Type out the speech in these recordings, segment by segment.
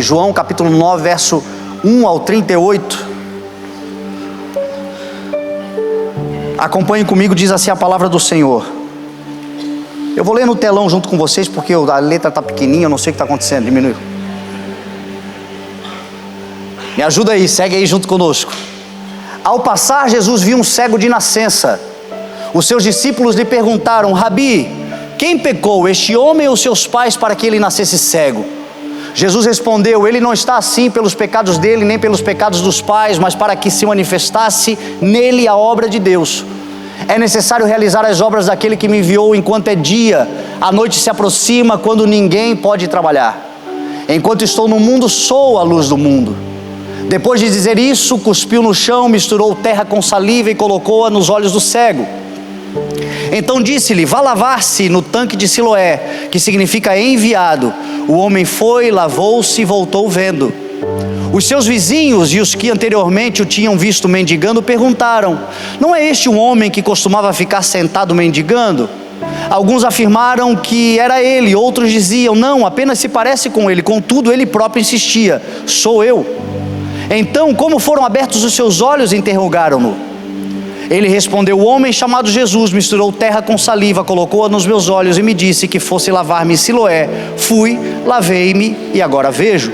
João capítulo 9, verso 1 ao 38. Acompanhe comigo, diz assim a palavra do Senhor. Eu vou ler no telão junto com vocês, porque a letra está pequenininha, eu não sei o que está acontecendo, diminui. Me ajuda aí, segue aí junto conosco. Ao passar, Jesus viu um cego de nascença. Os seus discípulos lhe perguntaram: Rabi, quem pecou, este homem ou seus pais, para que ele nascesse cego? Jesus respondeu: ele não está assim pelos pecados dele, nem pelos pecados dos pais, mas para que se manifestasse nele a obra de Deus. É necessário realizar as obras daquele que me enviou enquanto é dia. A noite se aproxima, quando ninguém pode trabalhar. Enquanto estou no mundo, sou a luz do mundo. Depois de dizer isso, cuspiu no chão, misturou terra com saliva e colocou-a nos olhos do cego. Então disse-lhe: vá lavar-se no tanque de Siloé, que significa enviado. O homem foi, lavou-se e voltou vendo. Os seus vizinhos e os que anteriormente o tinham visto mendigando perguntaram: não é este um homem que costumava ficar sentado mendigando? Alguns afirmaram que era ele, outros diziam: não, apenas se parece com ele. Contudo, ele próprio insistia: sou eu. Então, como foram abertos os seus olhos? Interrogaram-no. Ele respondeu: o homem chamado Jesus misturou terra com saliva, colocou-a nos meus olhos e me disse que fosse lavar-me em Siloé. Fui, lavei-me e agora vejo.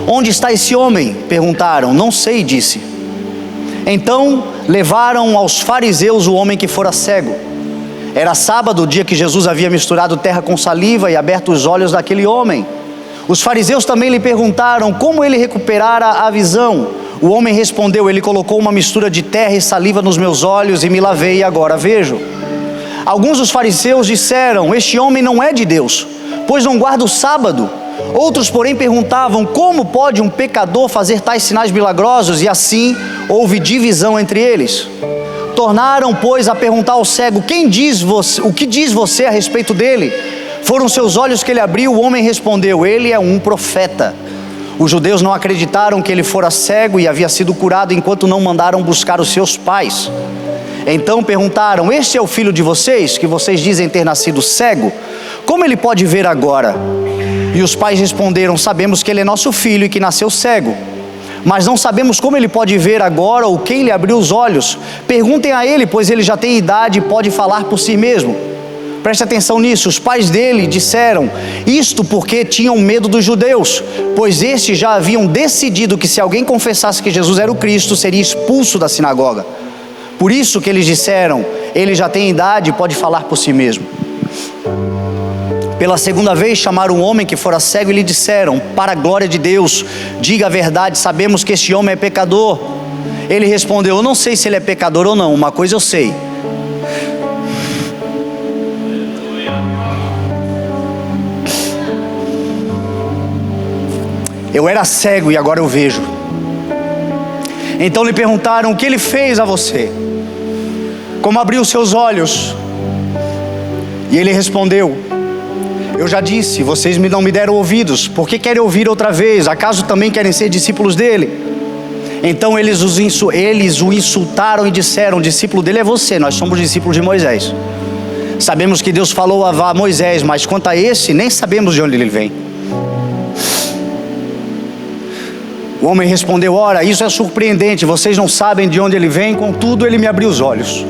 Onde está esse homem? Perguntaram. Não sei, disse. Então levaram aos fariseus o homem que fora cego. Era sábado, o dia que Jesus havia misturado terra com saliva e aberto os olhos daquele homem. Os fariseus também lhe perguntaram como ele recuperara a visão. O homem respondeu: ele colocou uma mistura de terra e saliva nos meus olhos e me lavei e agora vejo. Alguns dos fariseus disseram: este homem não é de Deus, pois não guarda o sábado. Outros, porém, perguntavam: como pode um pecador fazer tais sinais milagrosos? E assim houve divisão entre eles. Tornaram, pois, a perguntar ao cego: o que diz você a respeito dele? Foram seus olhos que ele abriu. O homem respondeu: ele é um profeta. Os judeus não acreditaram que ele fora cego e havia sido curado, enquanto não mandaram buscar os seus pais. Então perguntaram: este é o filho de vocês, que vocês dizem ter nascido cego? Como ele pode ver agora? E os pais responderam: sabemos que ele é nosso filho e que nasceu cego, mas não sabemos como ele pode ver agora ou quem lhe abriu os olhos. Perguntem a ele, pois ele já tem idade e pode falar por si mesmo. Preste atenção nisso. Os pais dele disseram isto porque tinham medo dos judeus, pois estes já haviam decidido que se alguém confessasse que Jesus era o Cristo, seria expulso da sinagoga. Por isso que eles disseram: ele já tem idade e pode falar por si mesmo. Pela segunda vez chamaram um homem que fora cego e lhe disseram: para a glória de Deus, diga a verdade, sabemos que este homem é pecador. Ele respondeu: eu não sei se ele é pecador ou não, uma coisa eu sei. Eu era cego e agora eu vejo. Então lhe perguntaram: o que ele fez a você? Como abriu seus olhos? E ele respondeu: eu já disse, vocês não me deram ouvidos. Por que querem ouvir outra vez? Acaso também querem ser discípulos dele? Então eles o insultaram e disseram: discípulo dele é você, nós somos discípulos de Moisés. Sabemos que Deus falou a Moisés, mas quanto a esse, nem sabemos de onde ele vem. O homem respondeu: ora, isso é surpreendente, vocês não sabem de onde ele vem, contudo ele me abriu os olhos.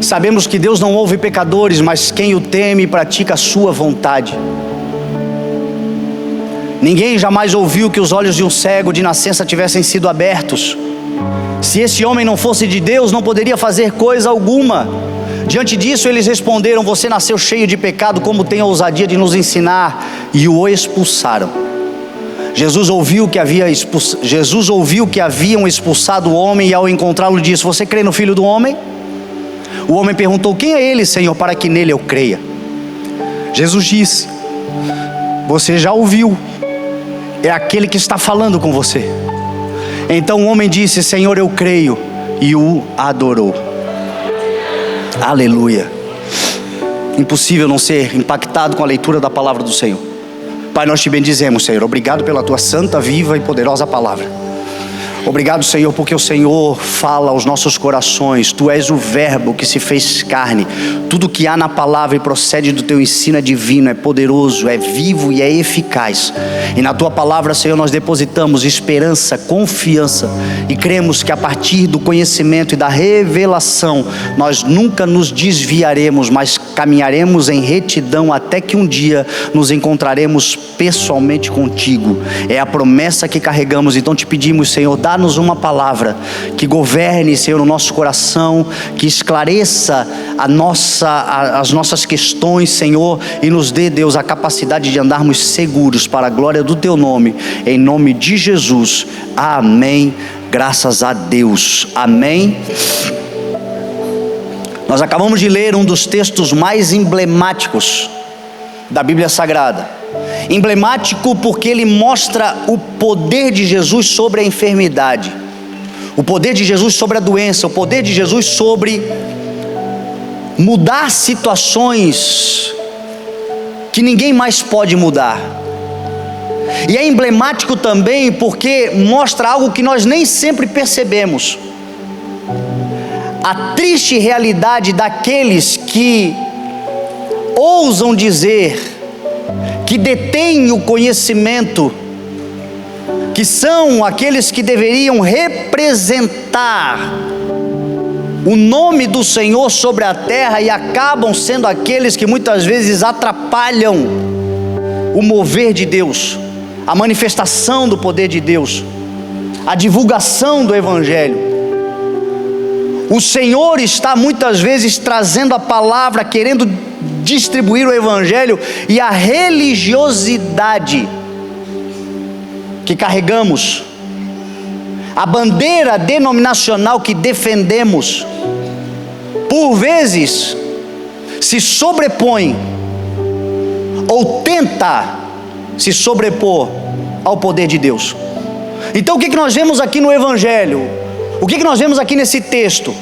Sabemos que Deus não ouve pecadores, mas quem o teme e pratica a sua vontade. Ninguém jamais ouviu que os olhos de um cego de nascença tivessem sido abertos. Se esse homem não fosse de Deus, não poderia fazer coisa alguma. Diante disso eles responderam: você nasceu cheio de pecado, como tem a ousadia de nos ensinar? E o expulsaram. Jesus ouviu que haviam expulsado o homem e ao encontrá-lo disse: você crê no Filho do Homem? O homem perguntou: quem é ele, Senhor, para que nele eu creia? Jesus disse: você já ouviu, é aquele que está falando com você. Então o homem disse: Senhor, eu creio, e o adorou. Aleluia. Impossível não ser impactado com a leitura da palavra do Senhor. Pai, nós te bendizemos, Senhor. Obrigado pela tua santa, viva e poderosa palavra. Obrigado, Senhor, porque o Senhor fala aos nossos corações. Tu és o verbo que se fez carne. Tudo que há na palavra e procede do teu ensino é divino, é poderoso, é vivo e é eficaz. E na tua palavra, Senhor, nós depositamos esperança, confiança, e cremos que a partir do conhecimento e da revelação nós nunca nos desviaremos, mas caminharemos em retidão até que um dia nos encontraremos pessoalmente contigo. É a promessa que carregamos. Então te pedimos, Senhor, dá-nos uma palavra que governe, Senhor, o nosso coração, que esclareça as nossas questões, Senhor, e nos dê, Deus, a capacidade de andarmos seguros para a glória do teu nome, em nome de Jesus. Amém. Graças a Deus. Amém. Nós acabamos de ler um dos textos mais emblemáticos da Bíblia Sagrada. Emblemático porque ele mostra o poder de Jesus sobre a enfermidade, o poder de Jesus sobre a doença, o poder de Jesus sobre mudar situações que ninguém mais pode mudar. E é emblemático também porque mostra algo que nós nem sempre percebemos: a triste realidade daqueles que ousam dizer que detêm o conhecimento, que são aqueles que deveriam representar o nome do Senhor sobre a terra, e acabam sendo aqueles que muitas vezes atrapalham o mover de Deus, a manifestação do poder de Deus, a divulgação do Evangelho. O Senhor está muitas vezes trazendo a palavra, querendo distribuir o Evangelho, e a religiosidade que carregamos, a bandeira denominacional que defendemos, por vezes se sobrepõe ou tenta se sobrepor ao poder de Deus. Então o que nós vemos aqui no Evangelho? O que nós vemos aqui nesse texto?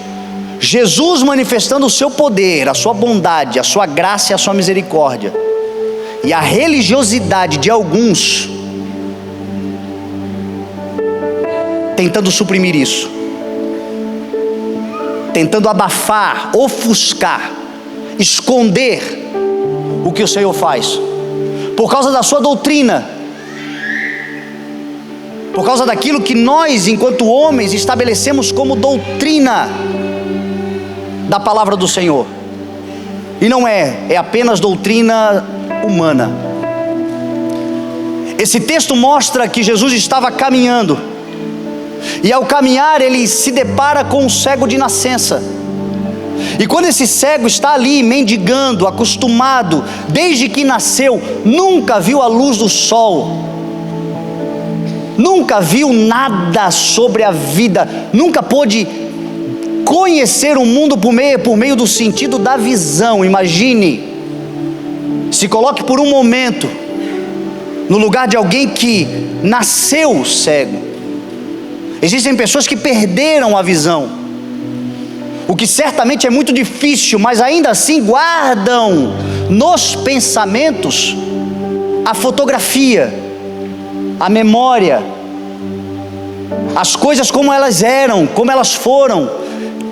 Jesus manifestando o seu poder, a sua bondade, a sua graça e a sua misericórdia, e a religiosidade de alguns tentando suprimir isso, tentando abafar, ofuscar, esconder o que o Senhor faz, por causa da sua doutrina, por causa daquilo que nós, enquanto homens, estabelecemos como doutrina da palavra do Senhor. E não é apenas doutrina humana. Esse texto mostra que Jesus estava caminhando, e ao caminhar ele se depara com um cego de nascença. E quando esse cego está ali mendigando, acostumado, desde que nasceu, nunca viu a luz do sol, nunca viu nada sobre a vida, nunca pôde conhecer o mundo por meio do sentido da visão. Imagine, se coloque por um momento no lugar de alguém que nasceu cego. Existem pessoas que perderam a visão, o que certamente é muito difícil, mas ainda assim guardam nos pensamentos a fotografia, a memória, as coisas como elas eram, como elas foram.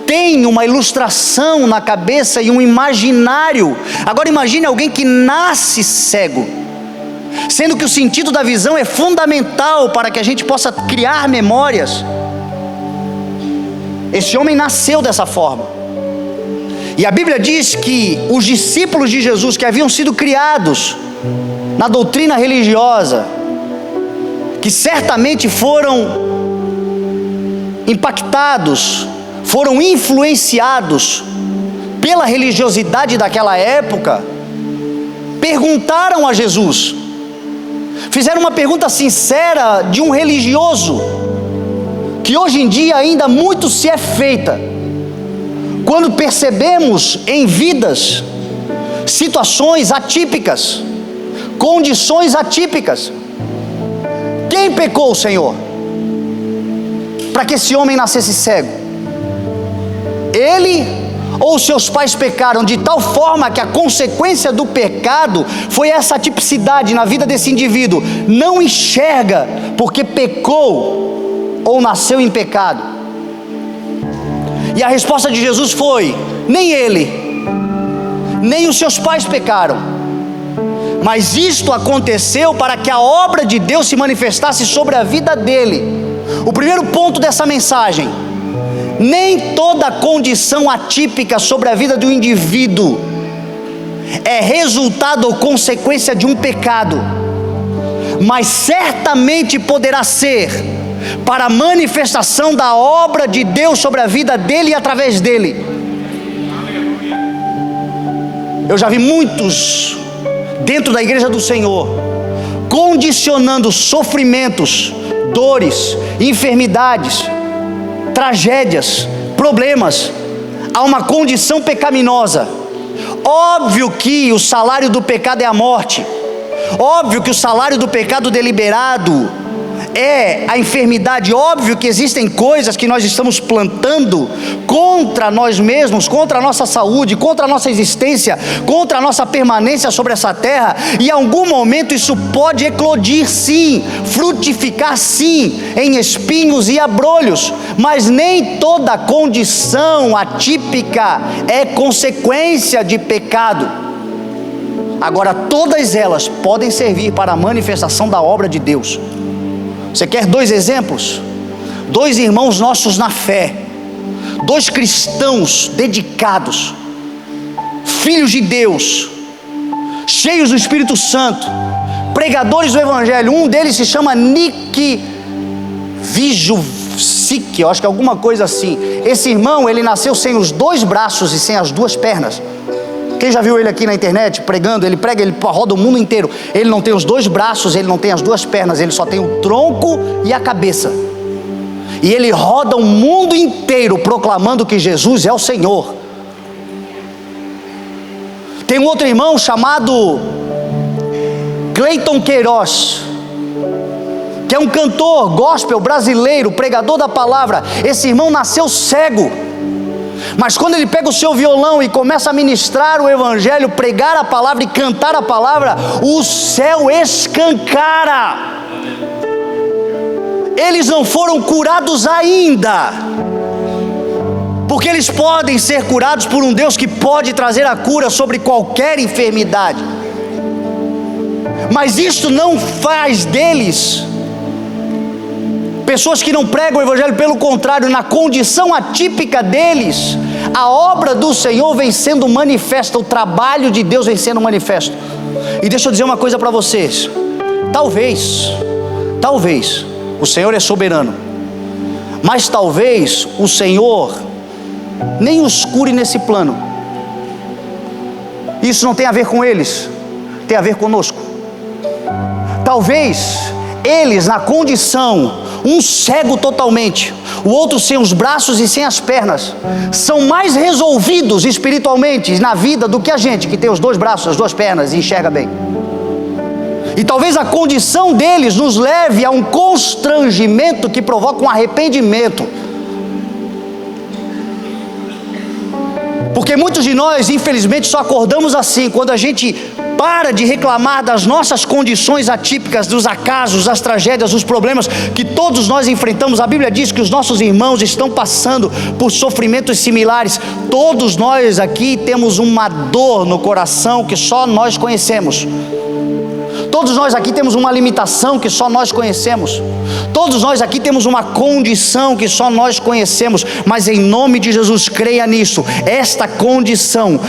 Tem uma ilustração na cabeça e um imaginário. Agora imagine alguém que nasce cego, sendo que o sentido da visão é fundamental para que a gente possa criar memórias. Esse homem nasceu dessa forma, e a Bíblia diz que os discípulos de Jesus, que haviam sido criados na doutrina religiosa, que certamente foram impactados, foram influenciados pela religiosidade daquela época, perguntaram a Jesus, fizeram uma pergunta sincera de um religioso, que hoje em dia ainda muito se é feita, quando percebemos em vidas situações atípicas, condições atípicas. Quem pecou, Senhor, para que esse homem nascesse cego? Ele ou seus pais pecaram de tal forma que a consequência do pecado foi essa tipicidade na vida desse indivíduo? Não enxerga porque pecou ou nasceu em pecado? E a resposta de Jesus foi: nem ele, nem os seus pais pecaram, mas isto aconteceu para que a obra de Deus se manifestasse sobre a vida dele. O primeiro ponto dessa mensagem: nem toda condição atípica sobre a vida do indivíduo é resultado ou consequência de um pecado, mas certamente poderá ser para a manifestação da obra de Deus sobre a vida dele e através dele. Eu já vi muitos dentro da igreja do Senhor condicionando sofrimentos, dores, enfermidades, tragédias, problemas a uma condição pecaminosa. Óbvio que o salário do pecado é a morte. Óbvio que o salário do pecado deliberado é a enfermidade. Óbvio que existem coisas que nós estamos plantando contra nós mesmos, contra a nossa saúde, contra a nossa existência, contra a nossa permanência sobre essa terra, e em algum momento isso pode eclodir sim, frutificar sim, em espinhos e abrolhos, mas nem toda condição atípica é consequência de pecado. Agora, todas elas podem servir para a manifestação da obra de Deus. Você quer 2 exemplos? 2 irmãos nossos na fé, 2 cristãos dedicados, filhos de Deus, cheios do Espírito Santo, pregadores do Evangelho. Um deles se chama Nick Vujicic, eu acho que é alguma coisa assim. Esse irmão, ele nasceu sem os 2 braços e sem as 2 pernas. Quem já viu ele aqui na internet pregando? Ele prega, ele roda o mundo inteiro. Ele não tem os 2 braços, ele não tem as 2 pernas, ele só tem o tronco e a cabeça. E ele roda o mundo inteiro proclamando que Jesus é o Senhor. Tem um outro irmão chamado Cleiton Queiroz, que é um cantor gospel brasileiro, pregador da palavra. Esse irmão nasceu cego, mas quando ele pega o seu violão e começa a ministrar o Evangelho, pregar a palavra e cantar a palavra, o céu escancara. Eles não foram curados ainda, porque eles podem ser curados por um Deus que pode trazer a cura sobre qualquer enfermidade, mas isto não faz deles pessoas que não pregam o Evangelho. Pelo contrário, na condição atípica deles, a obra do Senhor vem sendo manifesta, o trabalho de Deus vem sendo manifesto. E deixa eu dizer uma coisa para vocês: talvez, o Senhor é soberano, mas talvez o Senhor nem os cure nesse plano. Isso não tem a ver com eles, tem a ver conosco. Talvez eles, na condição, um cego totalmente, o outro sem os braços e sem as pernas, são mais resolvidos espiritualmente na vida do que a gente que tem os 2 braços, as 2 pernas e enxerga bem. E talvez a condição deles nos leve a um constrangimento que provoca um arrependimento. Porque muitos de nós, infelizmente, só acordamos assim, quando a gente para de reclamar das nossas condições atípicas, dos acasos, das tragédias, dos problemas que todos nós enfrentamos. A Bíblia diz que os nossos irmãos estão passando por sofrimentos similares. Todos nós aqui temos uma dor no coração que só nós conhecemos. Todos nós aqui temos uma limitação que só nós conhecemos. Todos nós aqui temos uma condição que só nós conhecemos. Mas em nome de Jesus, creia nisso. Esta condição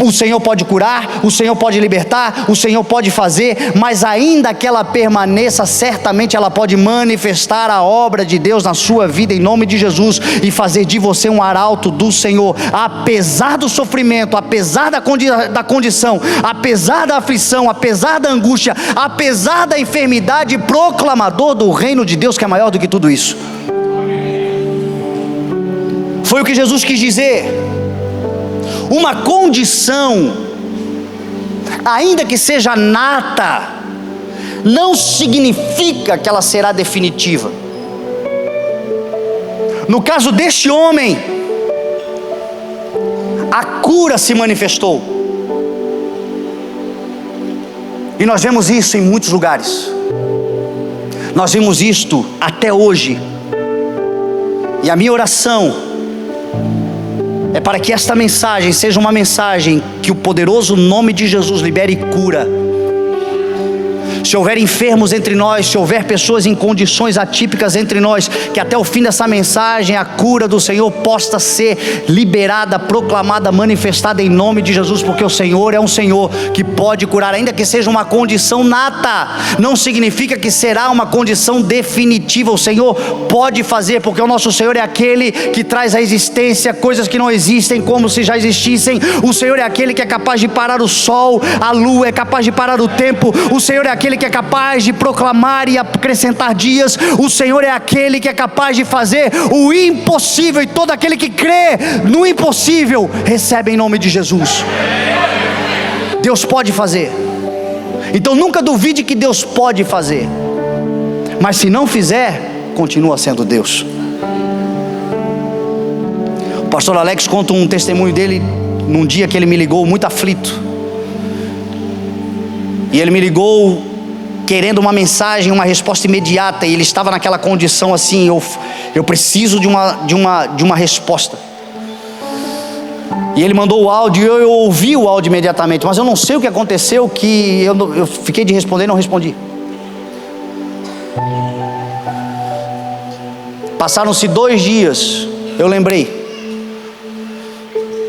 o Senhor pode curar, o Senhor pode libertar, o Senhor pode fazer, mas ainda que ela permaneça, certamente ela pode manifestar a obra de Deus na sua vida, em nome de Jesus, e fazer de você um arauto do Senhor, apesar do sofrimento, apesar da condição, apesar da aflição, apesar da angústia, apesar da enfermidade, proclamador do reino de Deus que é maior do que tudo isso. Foi o que Jesus quis dizer. Uma condição, ainda que seja nata, não significa que ela será definitiva. No caso deste homem, a cura se manifestou. E nós vemos isso em muitos lugares. Nós vemos isto até hoje E a minha oração é para que esta mensagem seja uma mensagem que o poderoso nome de Jesus libere cura. Se houver enfermos entre nós, se houver pessoas em condições atípicas entre nós, que até o fim dessa mensagem a cura do Senhor possa ser liberada, proclamada, manifestada em nome de Jesus, porque o Senhor é um Senhor que pode curar, ainda que seja uma condição nata, não significa que será uma condição definitiva. O Senhor pode fazer, porque o nosso Senhor é aquele que traz à existência coisas que não existem como se já existissem. O Senhor é aquele que é capaz de parar o sol, a lua, é capaz de parar o tempo. O Senhor é aquele que é capaz de proclamar e acrescentar dias. O Senhor é aquele que é capaz de fazer o impossível, e todo aquele que crê no impossível recebe em nome de Jesus. Deus pode fazer. Então nunca duvide que Deus pode fazer, mas se não fizer, continua sendo Deus. O pastor Alex conta um testemunho dele num dia que ele me ligou muito aflito, e ele me ligou querendo uma mensagem, uma resposta imediata, e ele estava naquela condição assim: eu preciso de uma resposta. E ele mandou o áudio, e eu ouvi o áudio imediatamente, mas eu não sei o que aconteceu, que eu fiquei de responder e não respondi. Passaram-se 2 dias, eu lembrei: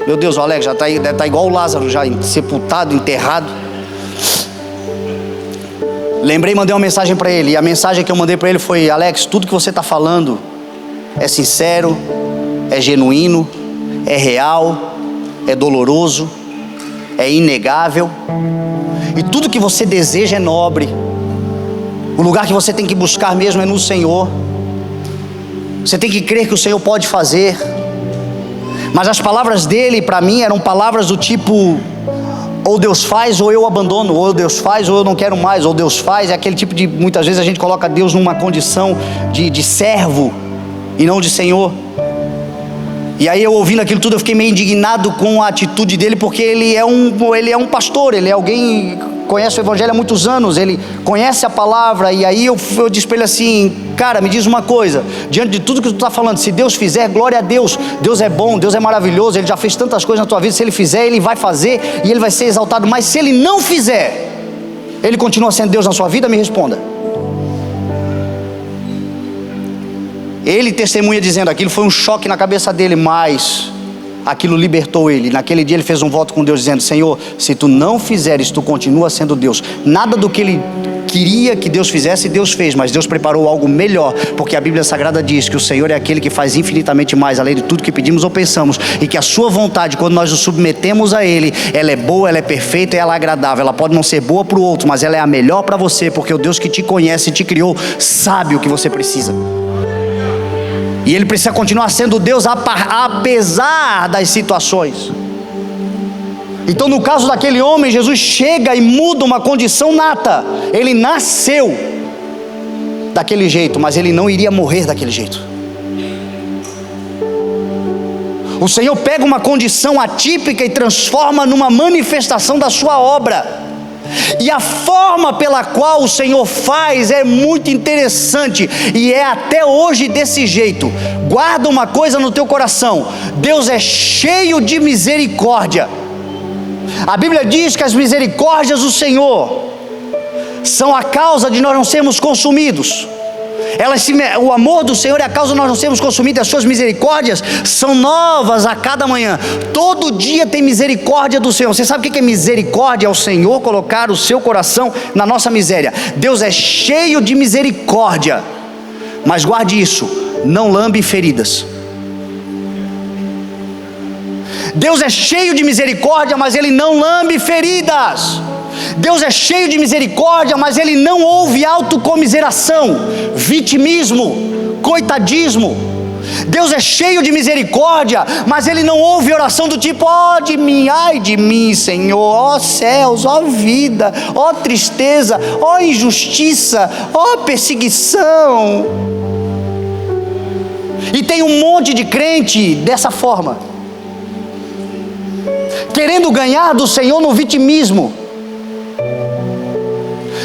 meu Deus, o Alex já deve estar igual o Lázaro, já sepultado, enterrado. Lembrei, mandei uma mensagem para ele, e a mensagem que eu mandei para ele foi: Alex, tudo que você está falando é sincero, é genuíno, é real, é doloroso, é inegável, e tudo que você deseja é nobre. O lugar que você tem que buscar mesmo é no Senhor. Você tem que crer que o Senhor pode fazer. Mas as palavras dele para mim eram palavras do tipo: ou Deus faz ou eu abandono, ou Deus faz ou eu não quero mais, ou Deus faz. É aquele tipo de, muitas vezes a gente coloca Deus numa condição de servo e não de Senhor. E aí eu ouvindo aquilo tudo, eu fiquei meio indignado com a atitude dele, porque ele é um pastor, ele é alguém que conhece o Evangelho há muitos anos, ele conhece a palavra. E aí eu disse para ele assim: cara, me diz uma coisa, diante de tudo que tu está falando, se Deus fizer, glória a Deus. Deus é bom, Deus é maravilhoso, Ele já fez tantas coisas na tua vida. Se Ele fizer, Ele vai fazer e Ele vai ser exaltado. Mas se Ele não fizer, Ele continua sendo Deus na sua vida? Me responda. Ele testemunha dizendo: aquilo foi um choque na cabeça dele, mas aquilo libertou ele. Naquele dia ele fez um voto com Deus dizendo: Senhor, se tu não fizeres, tu continua sendo Deus. Nada do que ele queria que Deus fizesse, Deus fez, mas Deus preparou algo melhor, porque a Bíblia Sagrada diz que o Senhor é aquele que faz infinitamente mais além de tudo que pedimos ou pensamos, e que a sua vontade, quando nós nos submetemos a Ele, ela é boa, ela é perfeita e ela é agradável. Ela pode não ser boa para o outro, mas ela é a melhor para você, porque o Deus que te conhece e te criou sabe o que você precisa. E Ele precisa continuar sendo Deus apesar das situações. Então no caso daquele homem, Jesus chega e muda uma condição nata. Ele nasceu daquele jeito, mas ele não iria morrer daquele jeito. O Senhor pega uma condição atípica e transforma numa manifestação da sua obra. E a forma pela qual o Senhor faz é muito interessante, e é até hoje desse jeito. Guarda uma coisa no teu coração: Deus é cheio de misericórdia. A Bíblia diz que as misericórdias do Senhor são a causa de nós não sermos consumidos. O amor do Senhor é a causa de nós não sermos consumidos. As suas misericórdias são novas a cada manhã. Todo dia tem misericórdia do Senhor. Você sabe o que é misericórdia? É o Senhor colocar o seu coração na nossa miséria. Deus é cheio de misericórdia, mas guarde isso: não lambe feridas. Deus é cheio de misericórdia, mas Ele não lambe feridas. Deus é cheio de misericórdia, mas Ele não ouve autocomiseração, vitimismo, coitadismo. Deus é cheio de misericórdia, mas Ele não ouve oração do tipo: ó de mim, ai de mim, Senhor, ó céus, ó vida, ó tristeza, ó injustiça, ó perseguição. E tem um monte de crente dessa forma, querendo ganhar do Senhor no vitimismo,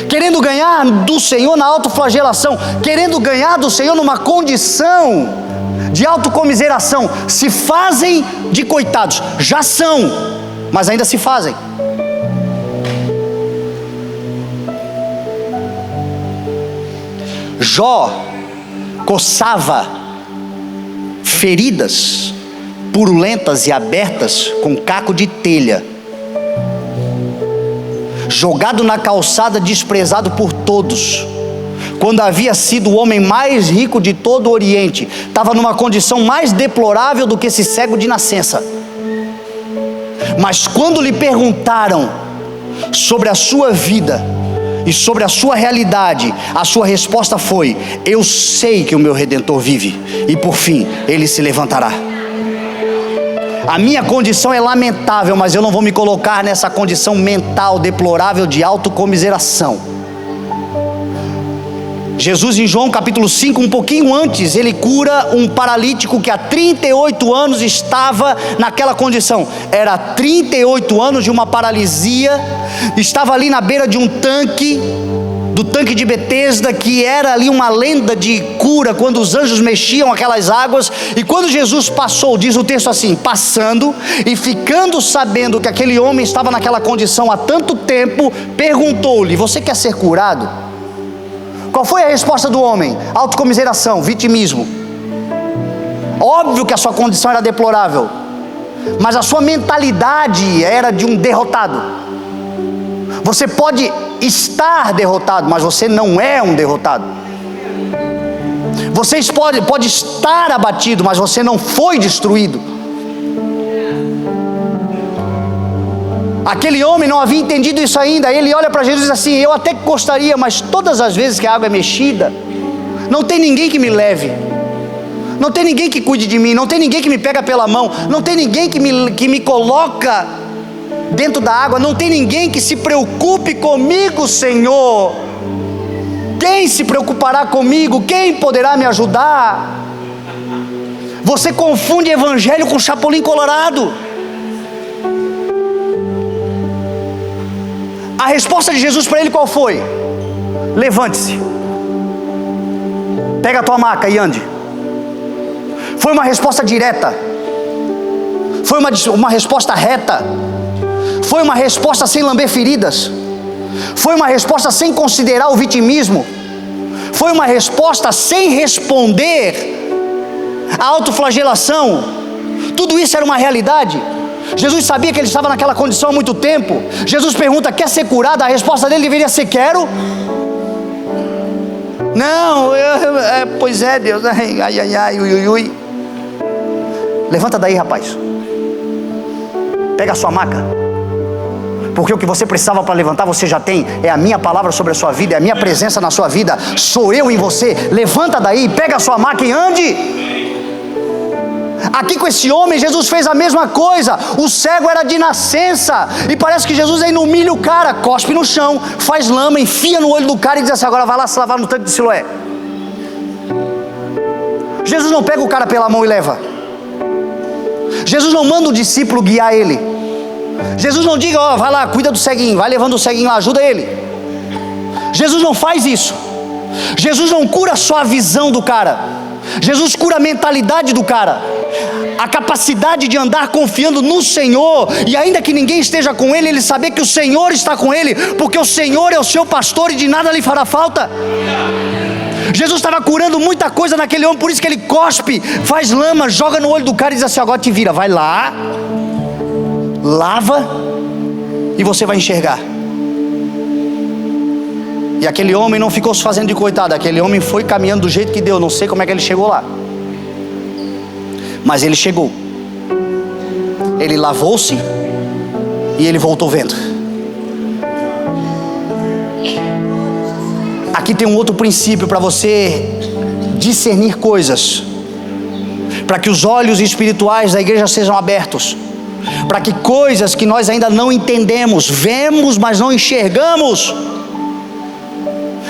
querendo ganhar do Senhor na autoflagelação, querendo ganhar do Senhor numa condição de autocomiseração, se fazem de coitados. Já são, mas ainda se fazem. Jó coçava feridas purulentas e abertas com caco de telha, jogado na calçada, desprezado por todos, quando havia sido o homem mais rico de todo o Oriente, estava numa condição mais deplorável do que esse cego de nascença. Mas quando lhe perguntaram sobre a sua vida e sobre a sua realidade, a sua resposta foi: eu sei que o meu Redentor vive, e por fim ele se levantará. A minha condição é lamentável, mas eu não vou me colocar nessa condição mental deplorável de autocomiseração. Jesus, em João capítulo 5, um pouquinho antes, ele cura um paralítico que há 38 anos estava naquela condição. Era 38 anos de uma paralisia, estava ali na beira de um tanque, do tanque de Betesda, que era ali uma lenda de cura, quando os anjos mexiam aquelas águas. E quando Jesus passou, diz o texto assim: passando e ficando sabendo que aquele homem estava naquela condição há tanto tempo, perguntou-lhe: você quer ser curado? Qual foi a resposta do homem? Autocomiseração, vitimismo. Óbvio que a sua condição era deplorável, mas a sua mentalidade era de um derrotado. Você pode estar derrotado, mas você não é um derrotado. Você pode estar abatido, mas você não foi destruído. Aquele homem não havia entendido isso ainda. Ele olha para Jesus e diz assim: eu até gostaria, mas todas as vezes que a água é mexida, não tem ninguém que me leve, não tem ninguém que cuide de mim, não tem ninguém que me pega pela mão, não tem ninguém que me coloca dentro da água, não tem ninguém que se preocupe comigo, Senhor. Quem se preocupará comigo? Quem poderá me ajudar? Você confunde evangelho com chapolim colorado. A resposta de Jesus para ele qual foi? Levante-se, pega a tua maca e ande. Foi uma resposta direta, foi uma resposta reta, foi uma resposta sem lamber feridas, foi uma resposta sem considerar o vitimismo, foi uma resposta sem responder à autoflagelação. Tudo isso era uma realidade. Jesus sabia que ele estava naquela condição há muito tempo. Jesus pergunta: quer ser curado? A resposta dele deveria ser: quero. Não, pois é, Deus, ai, ui. Levanta daí, rapaz, pega a sua maca, porque o que você precisava para levantar você já tem. É a minha palavra sobre a sua vida, é a minha presença na sua vida, sou eu em você. Levanta daí, pega a sua maca e ande. Aqui com esse homem, Jesus fez a mesma coisa. O cego era de nascença, e parece que Jesus ainda humilha o cara, cospe no chão, faz lama, enfia no olho do cara e diz assim: agora vai lá se lavar no tanque de Siloé. Jesus não pega o cara pela mão e leva. Jesus não manda o discípulo guiar ele. Jesus não diga: ó, vai lá, cuida do ceguinho, vai levando o ceguinho lá, ajuda ele. Jesus não faz isso. Jesus não cura só a visão do cara, Jesus cura a mentalidade do cara, a capacidade de andar confiando no Senhor, e ainda que ninguém esteja com ele, ele saber que o Senhor está com ele, porque o Senhor é o seu pastor e de nada lhe fará falta. Jesus estava curando muita coisa naquele homem, por isso que ele cospe, faz lama, joga no olho do cara e diz assim: agora te vira, vai lá, lava e você vai enxergar. E aquele homem não ficou se fazendo de coitado, aquele homem foi caminhando do jeito que deu. Não sei como é que ele chegou lá, mas ele chegou. Ele lavou-se e ele voltou vendo. Aqui tem um outro princípio para você discernir coisas, para que os olhos espirituais da igreja sejam abertos, para que coisas que nós ainda não entendemos, vemos mas não enxergamos,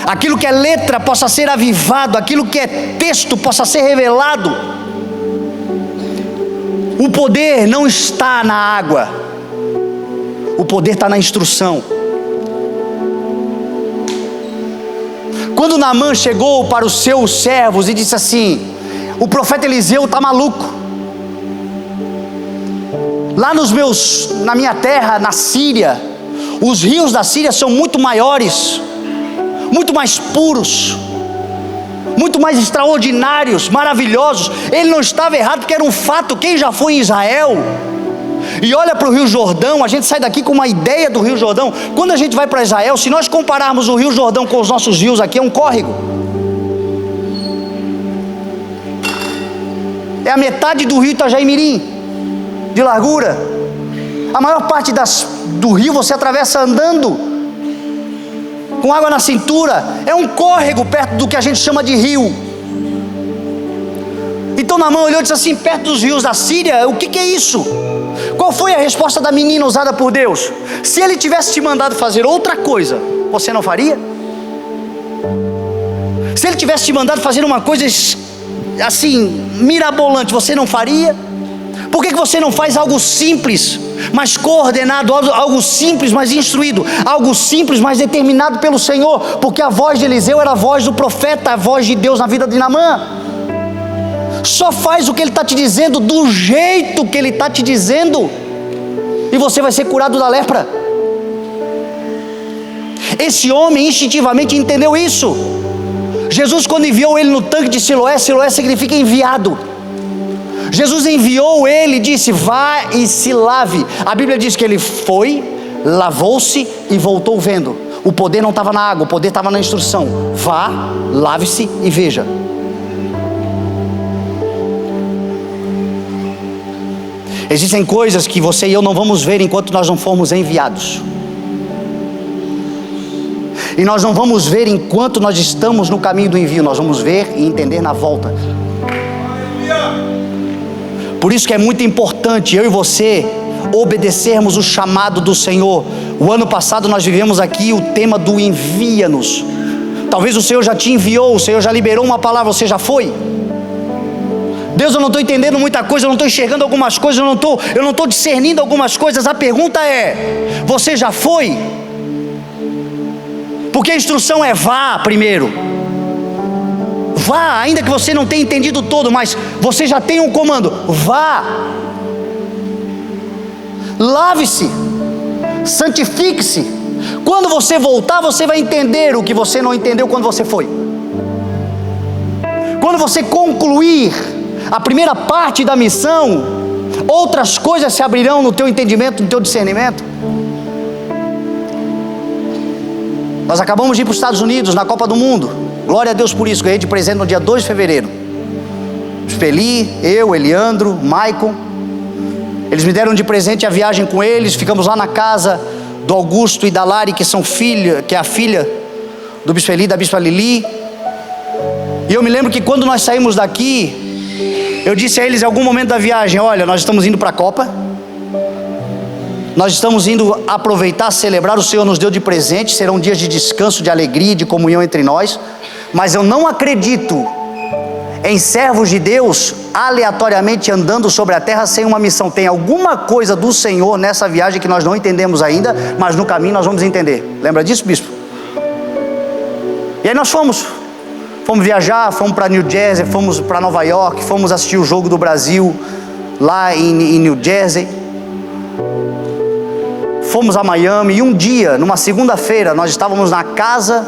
aquilo que é letra possa ser avivado, aquilo que é texto possa ser revelado. O poder não está na água, o poder está na instrução. Quando Naamã chegou para os seus servos e disse assim: o profeta Eliseu está maluco. Lá na minha terra, na Síria, os rios da Síria são muito maiores, muito mais puros, muito mais extraordinários, maravilhosos. Ele não estava errado, porque era um fato. Quem já foi em Israel e olha para o Rio Jordão, a gente sai daqui com uma ideia do Rio Jordão. Quando a gente vai para Israel, se nós compararmos o Rio Jordão com os nossos rios aqui, é um córrego. É a metade do rio Itajaí-Mirim de largura. A maior parte do rio você atravessa andando, com água na cintura. É um córrego perto do que a gente chama de rio. Então Naamã olhou e disse assim: perto dos rios da Síria, o que é isso? Qual foi a resposta da menina usada por Deus? Se ele tivesse te mandado fazer outra coisa, você não faria? Se ele tivesse te mandado fazer uma coisa assim, mirabolante, você não faria? Por que você não faz algo simples, mas coordenado, algo simples, mas instruído, algo simples, mas determinado pelo Senhor? Porque a voz de Eliseu era a voz do profeta, a voz de Deus na vida de Naamã. Só faz o que ele está te dizendo, do jeito que ele está te dizendo, e você vai ser curado da lepra. Esse homem instintivamente entendeu isso. Jesus, quando enviou ele no tanque de Siloé, Siloé significa enviado. Jesus enviou ele e disse: vá e se lave. A Bíblia diz que ele foi, lavou-se e voltou vendo. O poder não estava na água, o poder estava na instrução. Vá, lave-se e veja. Existem coisas que você e eu não vamos ver enquanto nós não formos enviados. E nós não vamos ver enquanto nós estamos no caminho do envio. Nós vamos ver e entender na volta. Por isso que é muito importante eu e você obedecermos o chamado do Senhor. O ano passado nós vivemos aqui o tema do envia-nos. Talvez o Senhor já te enviou, o Senhor já liberou uma palavra, você já foi? Deus, eu não estou entendendo muita coisa, eu não estou enxergando algumas coisas, eu não estou discernindo algumas coisas. A pergunta é: você já foi? Porque a instrução é vá primeiro. Vá, ainda que você não tenha entendido todo, mas você já tem um comando: vá, lave-se, santifique-se. Quando você voltar, você vai entender o que você não entendeu quando você foi. Quando você concluir a primeira parte da missão, outras coisas se abrirão no teu entendimento, no teu discernimento. Nós acabamos de ir para os Estados Unidos na Copa do Mundo. Glória a Deus por isso. Ganhei de presente no dia 2 de fevereiro. Espeli, eu, Eliandro, Maicon. Eles me deram de presente a viagem com eles. Ficamos lá na casa do Augusto e da Lari, que é a filha do Bispo Eli, da Bispa Lili. E eu me lembro que quando nós saímos daqui, eu disse a eles em algum momento da viagem: olha, nós estamos indo para a Copa. Nós estamos indo aproveitar, celebrar, o Senhor nos deu de presente, serão dias de descanso, de alegria, de comunhão entre nós, mas eu não acredito em servos de Deus aleatoriamente andando sobre a terra sem uma missão. Tem alguma coisa do Senhor nessa viagem que nós não entendemos ainda, mas no caminho nós vamos entender. Lembra disso, bispo? E aí nós fomos viajar, fomos para New Jersey, fomos para Nova York, fomos assistir o jogo do Brasil lá em New Jersey. Fomos a Miami, e um dia, numa segunda-feira, nós estávamos na casa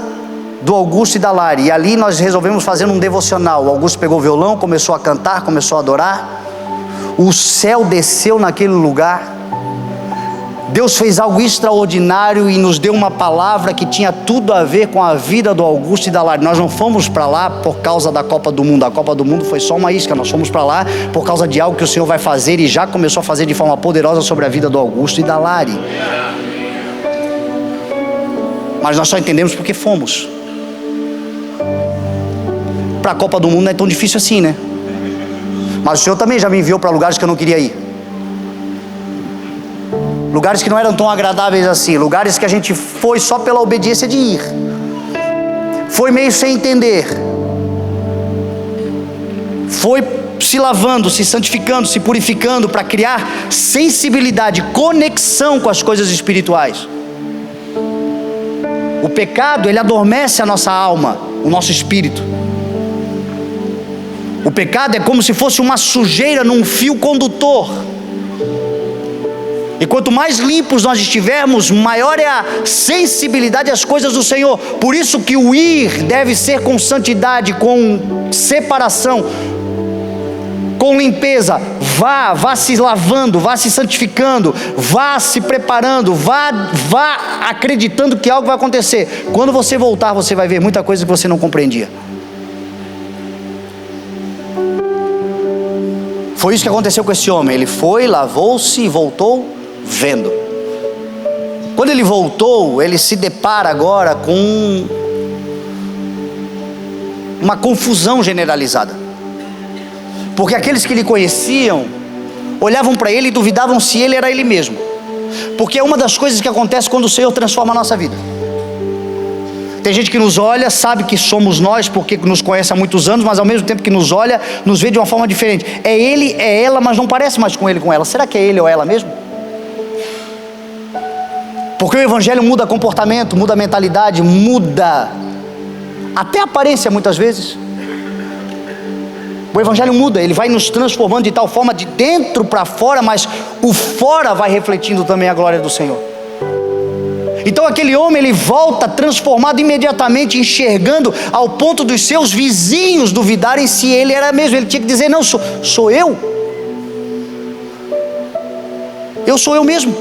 do Augusto e da Lari, e ali nós resolvemos fazer um devocional. O Augusto pegou o violão, começou a cantar, começou a adorar. O céu desceu naquele lugar. Deus fez algo extraordinário e nos deu uma palavra que tinha tudo a ver com a vida do Augusto e da Lari. Nós não fomos para lá por causa da Copa do Mundo. A Copa do Mundo foi só uma isca. Nós fomos para lá por causa de algo que o Senhor vai fazer, e já começou a fazer de forma poderosa sobre a vida do Augusto e da Lari. Mas nós só entendemos porque fomos. Para a Copa do Mundo não é tão difícil assim, né? Mas o Senhor também já me enviou para lugares que eu não queria ir. Lugares que não eram tão agradáveis assim. Lugares que a gente foi só pela obediência de ir. Foi meio sem entender. Foi se lavando, se santificando, se purificando para criar sensibilidade, conexão com as coisas espirituais. O pecado, ele adormece a nossa alma, o nosso espírito. O pecado é como se fosse uma sujeira num fio condutor. E quanto mais limpos nós estivermos, maior é a sensibilidade às coisas do Senhor. Por isso que o ir deve ser com santidade, com separação, com limpeza. Vá se lavando, vá se santificando, vá se preparando, vá acreditando que algo vai acontecer. Quando você voltar, você vai ver muita coisa que você não compreendia. Foi isso que aconteceu com esse homem. Ele foi, lavou-se e voltou vendo. Quando ele voltou, ele se depara agora com uma confusão generalizada, porque aqueles que lhe conheciam olhavam para ele e duvidavam se ele era ele mesmo, porque é uma das coisas que acontece quando o Senhor transforma a nossa vida. Tem gente que nos olha, sabe que somos nós porque nos conhece há muitos anos, mas ao mesmo tempo que nos olha, nos vê de uma forma diferente. É ele, é ela, mas não parece mais com ele, com ela. Será que é ele ou ela mesmo? Porque o Evangelho muda comportamento, muda mentalidade, muda até aparência muitas vezes. O Evangelho muda, ele vai nos transformando de tal forma de dentro para fora, mas o fora vai refletindo também a glória do Senhor. Então aquele homem, ele volta transformado imediatamente, enxergando ao ponto dos seus vizinhos duvidarem se ele era mesmo. Ele tinha que dizer: não, sou eu. Sou eu mesmo.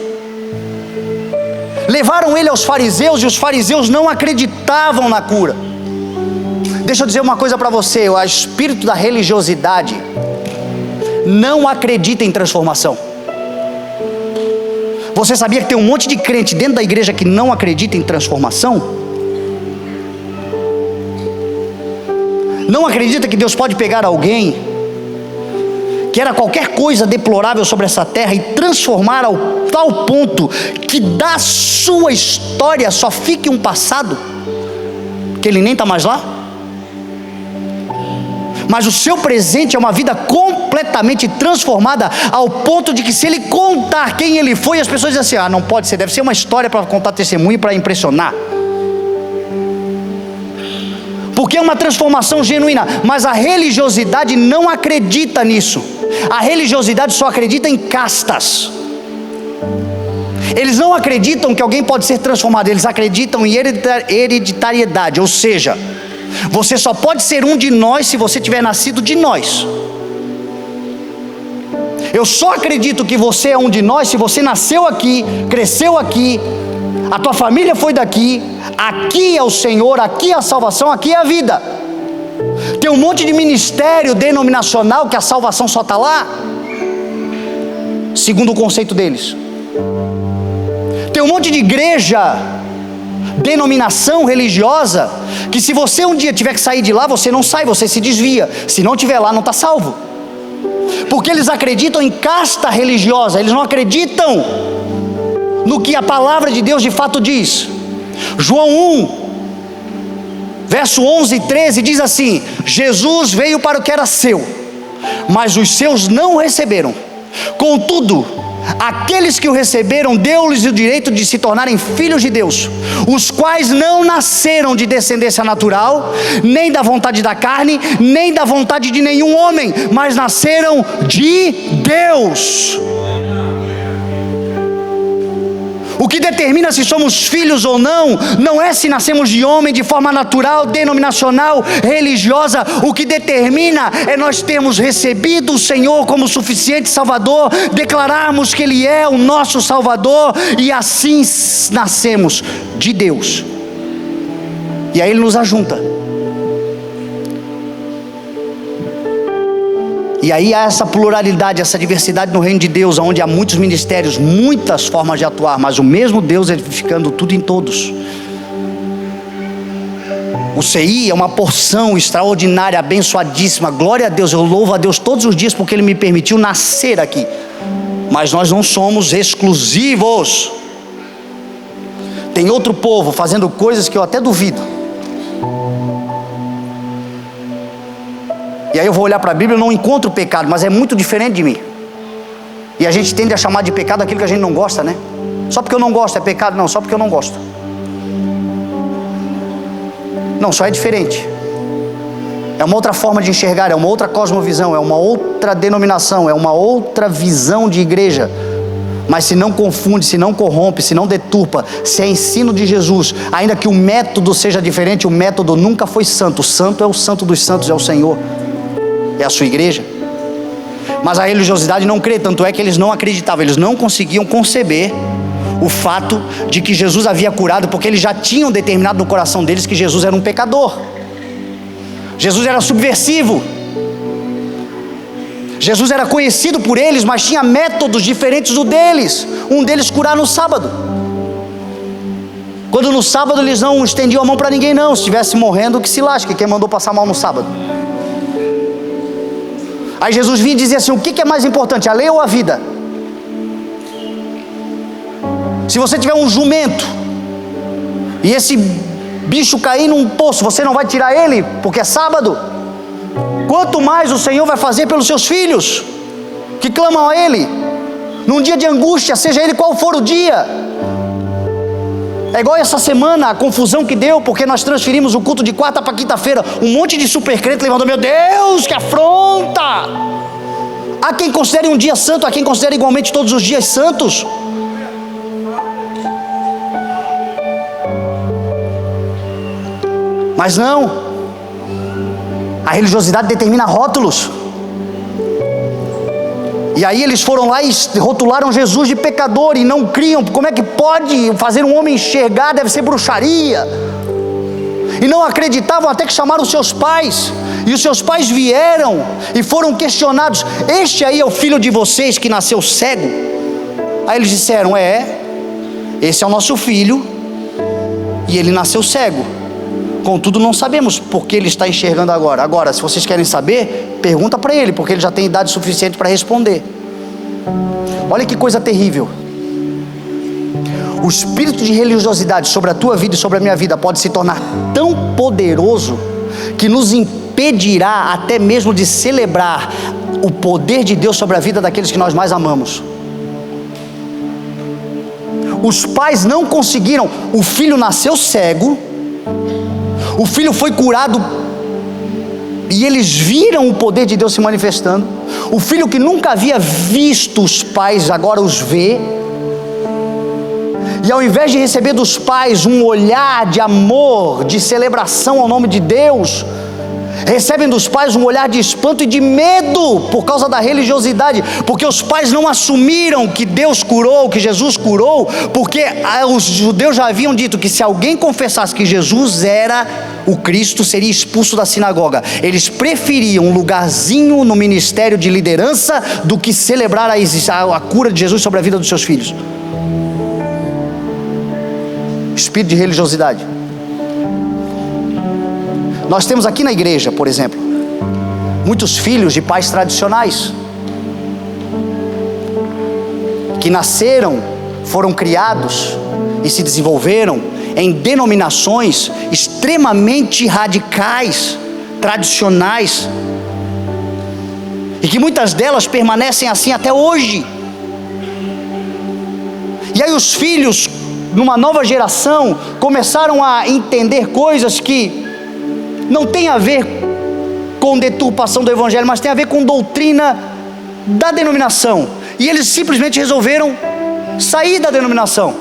Levaram ele aos fariseus e os fariseus não acreditavam na cura. Deixa eu dizer uma coisa para você: o espírito da religiosidade não acredita em transformação. Você sabia que tem um monte de crente dentro da igreja que não acredita em transformação? Não acredita que Deus pode pegar alguém que era qualquer coisa deplorável sobre essa terra e transformar ao tal ponto que da sua história só fique um passado, que ele nem está mais lá, mas o seu presente é uma vida completamente transformada, ao ponto de que se ele contar quem ele foi, as pessoas dizem assim: não pode ser, deve ser uma história para contar testemunho, para impressionar, porque é uma transformação genuína. Mas a religiosidade não acredita nisso. A religiosidade só acredita em castas. Eles não acreditam que alguém pode ser transformado, eles acreditam em hereditariedade, ou seja, você só pode ser um de nós se você tiver nascido de nós. Eu só acredito que você é um de nós se você nasceu aqui, cresceu aqui, a tua família foi daqui. Aqui é o Senhor, aqui é a salvação, aqui é a vida. Tem um monte de ministério denominacional que a salvação só está lá, segundo o conceito deles. Tem um monte de igreja, denominação religiosa, que se você um dia tiver que sair de lá, você não sai, você se desvia. Se não estiver lá, não está salvo. Porque eles acreditam em casta religiosa, eles não acreditam no que a palavra de Deus de fato diz. João 1, verso 11 e 13 diz assim: Jesus veio para o que era seu, mas os seus não o receberam. Contudo, aqueles que o receberam, deu-lhes o direito de se tornarem filhos de Deus, os quais não nasceram de descendência natural, nem da vontade da carne, nem da vontade de nenhum homem, mas nasceram de Deus. O que determina se somos filhos ou não, não é se nascemos de homem de forma natural, denominacional, religiosa. O que determina é nós termos recebido o Senhor como suficiente Salvador, declararmos que Ele é o nosso Salvador, e assim nascemos de Deus. E aí Ele nos ajunta. E aí há essa pluralidade, essa diversidade no reino de Deus, onde há muitos ministérios, muitas formas de atuar, mas o mesmo Deus edificando tudo em todos. O CI é uma porção extraordinária, abençoadíssima. Glória a Deus, eu louvo a Deus todos os dias porque Ele me permitiu nascer aqui. Mas nós não somos exclusivos. Tem outro povo fazendo coisas que eu até duvido. E aí eu vou olhar para a Bíblia e não encontro pecado, mas é muito diferente de mim. E a gente tende a chamar de pecado aquilo que a gente não gosta, né? Só porque eu não gosto é pecado? Não, só porque eu não gosto. Não, só é diferente. É uma outra forma de enxergar, é uma outra cosmovisão, é uma outra denominação, é uma outra visão de igreja. Mas se não confunde, se não corrompe, se não deturpa, se é ensino de Jesus, ainda que o método seja diferente, o método nunca foi santo. O santo é o santo dos santos, é o Senhor, é a sua igreja. Mas a religiosidade não crê, tanto é que eles não acreditavam, eles não conseguiam conceber o fato de que Jesus havia curado, porque eles já tinham determinado no coração deles que Jesus era um pecador. Jesus era subversivo. Jesus era conhecido por eles, mas tinha métodos diferentes do deles. Um deles curar no sábado, quando no sábado eles não estendiam a mão para ninguém não. Se estivesse morrendo, que se lasque, quem mandou passar mal no sábado? Aí Jesus vinha e dizia assim: o que é mais importante, a lei ou a vida? Se você tiver um jumento e esse bicho cair num poço, você não vai tirar ele porque é sábado? Quanto mais o Senhor vai fazer pelos seus filhos que clamam a Ele num dia de angústia, seja ele qual for o dia. É igual essa semana, a confusão que deu, porque nós transferimos o culto de quarta para quinta-feira. Um monte de super crente levantou: meu Deus, que afronta! Há quem considere um dia santo, há quem considere igualmente todos os dias santos. Mas não, a religiosidade determina rótulos. E aí eles foram lá e rotularam Jesus de pecador e não criam. Como é que pode fazer um homem enxergar? Deve ser bruxaria. E não acreditavam até que chamaram os seus pais. E os seus pais vieram e foram questionados: este aí é o filho de vocês que nasceu cego? Aí eles disseram: esse é o nosso filho e ele nasceu cego. Contudo, não sabemos porque ele está enxergando agora. Agora, se vocês querem saber, pergunta para ele, porque ele já tem idade suficiente para responder. Olha que coisa terrível. O espírito de religiosidade sobre a tua vida e sobre a minha vida pode se tornar tão poderoso que nos impedirá até mesmo de celebrar o poder de Deus sobre a vida daqueles que nós mais amamos. Os pais não conseguiram. O filho nasceu cego, o filho foi curado e eles viram o poder de Deus se manifestando. O filho que nunca havia visto os pais, agora os vê. E ao invés de receber dos pais um olhar de amor, de celebração ao nome de Deus, recebem dos pais um olhar de espanto e de medo por causa da religiosidade, porque os pais não assumiram que Deus curou, que Jesus curou, porque os judeus já haviam dito que se alguém confessasse que Jesus era o Cristo, seria expulso da sinagoga. Eles preferiam um lugarzinho no ministério de liderança do que celebrar a cura de Jesus sobre a vida dos seus filhos. Espírito de religiosidade. Nós temos aqui na igreja, por exemplo, muitos filhos de pais tradicionais, que nasceram, foram criados e se desenvolveram em denominações extremamente radicais, tradicionais, e que muitas delas permanecem assim até hoje. E aí os filhos, numa nova geração, começaram a entender coisas que não tem a ver com deturpação do evangelho, mas tem a ver com doutrina da denominação. E eles simplesmente resolveram sair da denominação.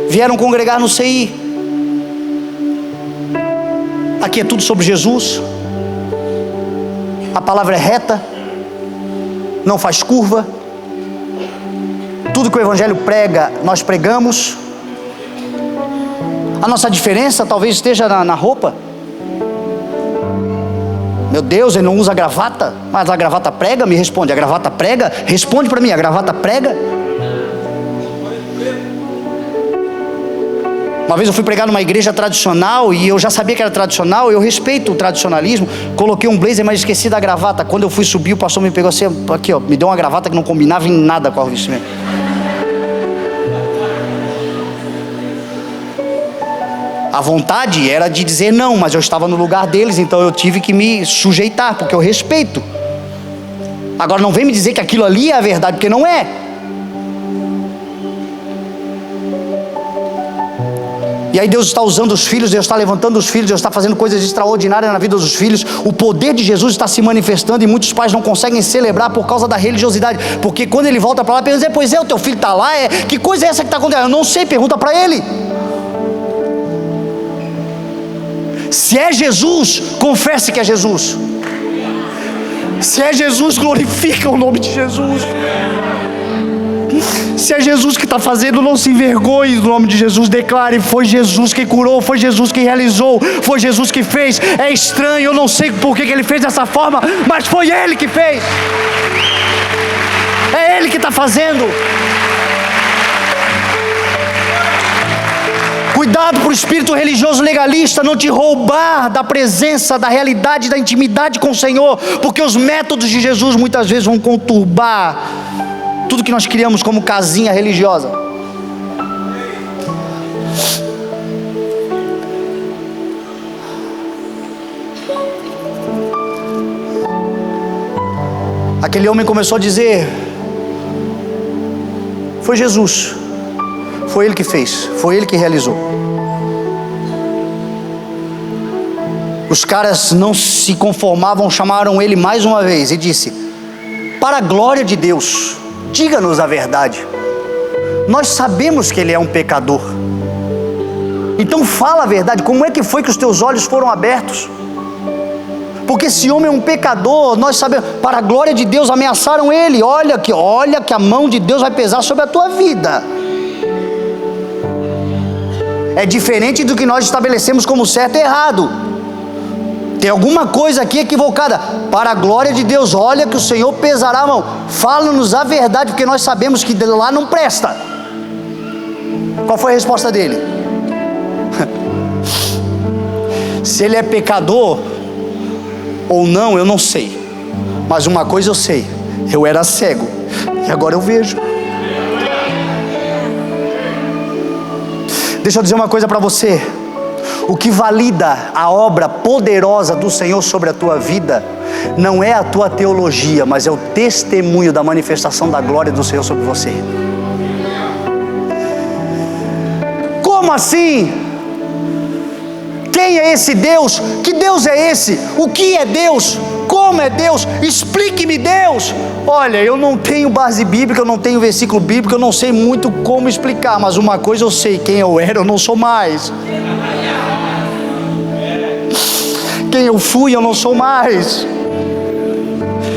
Vieram congregar no CI. Aqui é tudo sobre Jesus. A palavra é reta, não faz curva. Tudo que o evangelho prega, nós pregamos. A nossa diferença talvez esteja na roupa. Meu Deus, ele não usa gravata, mas a gravata prega? Me responde, a gravata prega? Responde para mim, a gravata prega? Uma vez eu fui pregar numa igreja tradicional e eu já sabia que era tradicional, eu respeito o tradicionalismo, coloquei um blazer, mas esqueci da gravata. Quando eu fui subir, o pastor me pegou assim, aqui ó, me deu uma gravata que não combinava em nada com o vestimento. A vontade era de dizer não, mas eu estava no lugar deles, então eu tive que me sujeitar, porque eu respeito. Agora não vem me dizer que aquilo ali é a verdade, porque não é. E aí Deus está usando os filhos, Deus está levantando os filhos, Deus está fazendo coisas extraordinárias na vida dos filhos. O poder de Jesus está se manifestando e muitos pais não conseguem celebrar por causa da religiosidade, porque quando ele volta para lá, pensa, pois é, o teu filho está lá, que coisa é essa que está acontecendo? Eu não sei, pergunta para ele. Se é Jesus, confesse que é Jesus. Se é Jesus, glorifica o nome de Jesus. Se é Jesus que está fazendo, não se envergonhe do nome de Jesus. Declare, foi Jesus que curou, foi Jesus que realizou, foi Jesus que fez. É estranho, eu não sei por que ele fez dessa forma, mas foi Ele que fez. É Ele que está fazendo. Cuidado para o espírito religioso legalista não te roubar da presença, da realidade, da intimidade com o Senhor, porque os métodos de Jesus muitas vezes vão conturbar tudo que nós criamos como casinha religiosa. Aquele homem começou a dizer, foi Jesus, foi Ele que fez, foi Ele que realizou. Os caras não se conformavam, chamaram ele mais uma vez e disse, para a glória de Deus, diga-nos a verdade. Nós sabemos que ele é um pecador. Então fala a verdade. Como é que foi que os teus olhos foram abertos? Porque esse homem é um pecador. Nós sabemos. Para a glória de Deus ameaçaram ele. Olha que a mão de Deus vai pesar sobre a tua vida. É diferente do que nós estabelecemos como certo e errado. Tem alguma coisa aqui equivocada. Para a glória de Deus, olha que o Senhor pesará a mão. Fala-nos a verdade, porque nós sabemos que de lá não presta. Qual foi a resposta dele? Se ele é pecador ou não, eu não sei. Mas uma coisa eu sei, eu era cego e agora eu vejo. Deixa eu dizer uma coisa para você. O que valida a obra poderosa do Senhor sobre a tua vida não é a tua teologia, mas é o testemunho da manifestação da glória do Senhor sobre você. Como assim? Quem é esse Deus? Que Deus é esse? O que é Deus? Como é Deus? Explique-me Deus. Olha, eu não tenho base bíblica, eu não tenho versículo bíblico, eu não sei muito como explicar, mas uma coisa eu sei, quem eu era eu não sou mais. Quem eu fui eu não sou mais.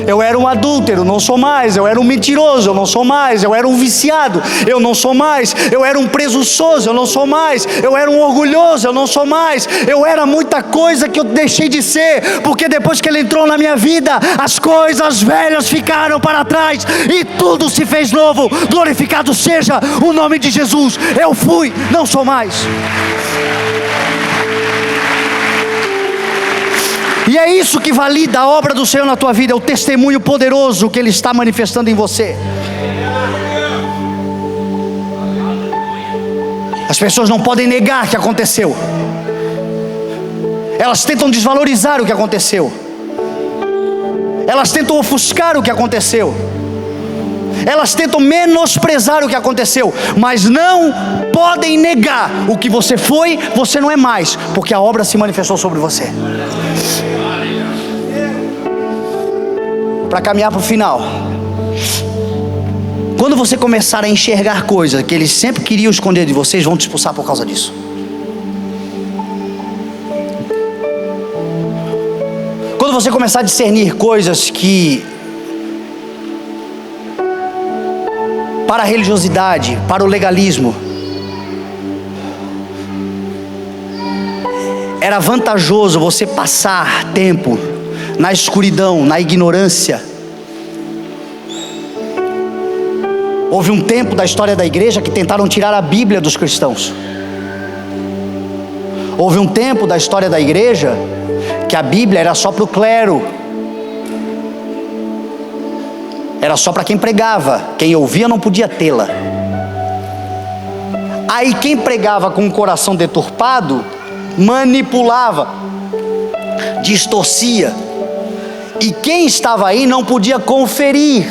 Eu era um adúltero, não sou mais. Eu era um mentiroso, eu não sou mais. Eu era um viciado, eu não sou mais. Eu era um presunçoso, eu não sou mais. Eu era um orgulhoso, eu não sou mais. Eu era muita coisa que eu deixei de ser, porque depois que Ele entrou na minha vida, as coisas velhas ficaram para trás e tudo se fez novo. Glorificado seja o nome de Jesus. Eu fui, não sou mais. E é isso que valida a obra do Senhor na tua vida, é o testemunho poderoso que Ele está manifestando em você. As pessoas não podem negar que aconteceu. Elas tentam desvalorizar o que aconteceu. Elas tentam ofuscar o que aconteceu. Elas tentam menosprezar o que aconteceu, mas não podem negar o que você foi, você não é mais, porque a obra se manifestou sobre você. Para caminhar para o final, quando você começar a enxergar coisas que eles sempre queriam esconder de vocês, vão te expulsar por causa disso. Quando você começar a discernir coisas que para a religiosidade, para o legalismo, era vantajoso você passar tempo na escuridão, na ignorância. Houve um tempo da história da igreja que tentaram tirar a Bíblia dos cristãos. Houve um tempo da história da igreja que a Bíblia era só para o clero, era só para quem pregava, quem ouvia não podia tê-la. Aí quem pregava com o coração deturpado, manipulava, distorcia, e quem estava aí não podia conferir.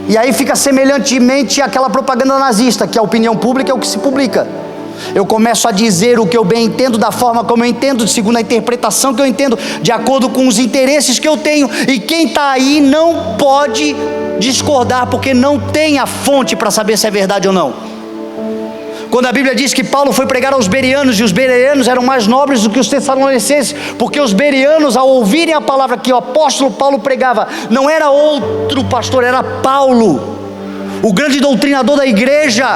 E aí fica semelhantemente àquela propaganda nazista, que a opinião pública é o que se publica. Eu começo a dizer o que eu bem entendo, da forma como eu entendo, segundo a interpretação que eu entendo, de acordo com os interesses que eu tenho. E quem está aí não pode discordar, porque não tem a fonte para saber se é verdade ou não. Quando a Bíblia diz que Paulo foi pregar aos bereanos, e os bereanos eram mais nobres do que os tessalonicenses, porque os bereanos, ao ouvirem a palavra que o apóstolo Paulo pregava, não era outro pastor, era Paulo, o grande doutrinador da igreja.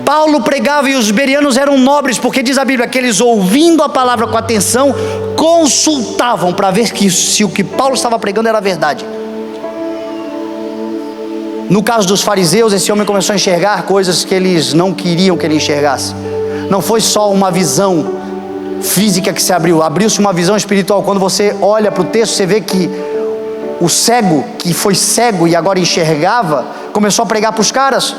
Paulo pregava e os bereanos eram nobres, porque diz a Bíblia que eles, ouvindo a palavra com atenção, consultavam para ver se o que Paulo estava pregando era verdade. No caso dos fariseus, esse homem começou a enxergar coisas que eles não queriam que ele enxergasse. Não foi só uma visão física que se abriu, abriu-se uma visão espiritual. Quando você olha para o texto, você vê que o cego, que foi cego e agora enxergava, começou a pregar para os caras.